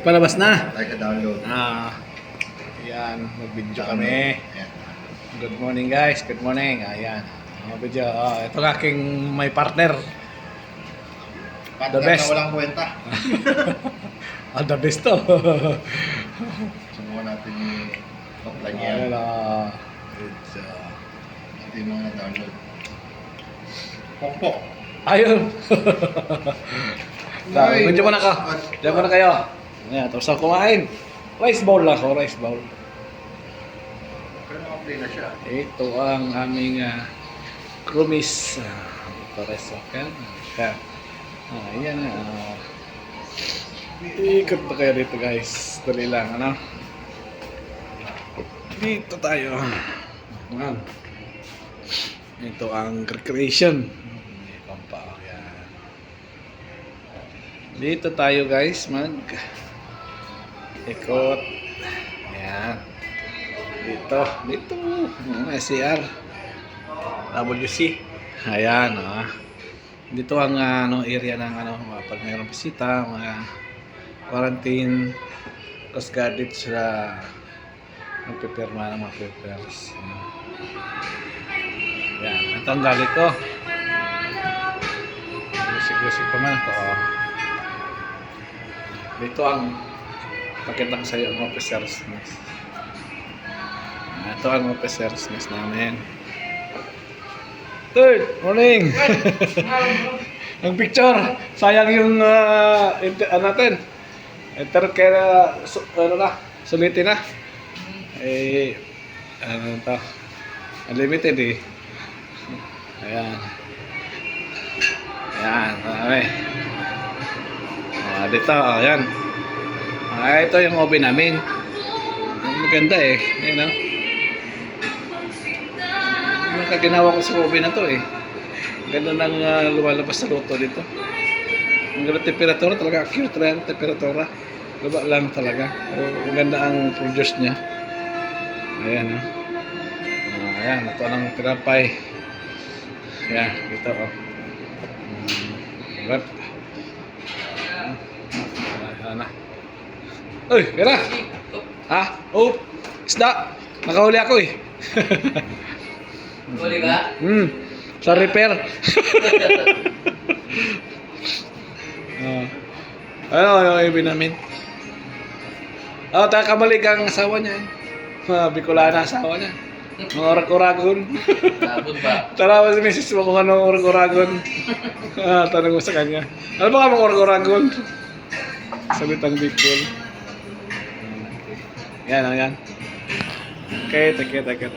Palabas na. Like a download. Ayan, mag-video kami. Good morning guys, good morning. Ayan, video. Ito ang aking may partner. The best. Na walang kwenta. The best to. Subukan natin yung offline yan. Ayan, Ito yung mga download. Pokpok. ayun. Medyo muna ka. Diyan muna kayo. Ayan, tapos ako kumain. Rice bowl lang ako, rice bowl. Pero naka-play na siya. Ito ang aming Krumis. Torres Open. Ayan na. Ikot pa kayo dito guys. Dali lang, ano? Dito tayo. Ayan. Ito ang recreation. May pampa. Ayan. Dito tayo guys ikot. Ayan. Dito. SCR. WC. Ayan. Dito ang area ng pag mayroong bisita, mga quarantine, Coast Guard dito sila magpipirma ng mga papers. Ayan. Ito ang galit ko. Gusik-gusik pa man ako. Dito ang pakita ko sa iyo ang officer's nest. Ito ang officer's nest namin. Third morning. Ang picture. Sayang yung natin. Enter kaya sulitin na. Ano to? Unlimited eh. Ayan. Ayan. Okay. Dito. Ayan. Ito yung oven namin. Maganda eh. Ayan o. Ginawa ko sa oven na to eh. Ganda ng lumalabas sa luto dito. Ang ganda temperatura talaga. Accurate rin temperatura. Laba lang talaga. Pero ang ganda ang produce niya. Ayan o. Ayan. Ito ang tinapay. Ayan. Dito o. Rep. Ayan na. Uy! Gana! Ha? Oh! Isda! Nakahuli ako eh. Huli ka? Sa repair. Ano ibig namin? Kamalik ang asawa niya. Bicolana asawa niya. Mga orak-oragon. Labot ba? Tara si Mrs. mo kung anong orak-oragon. Tanong mo sa kanya. Ano ba ka mga orak-oragon? Salitang Bicol. Yan. Okay, take care.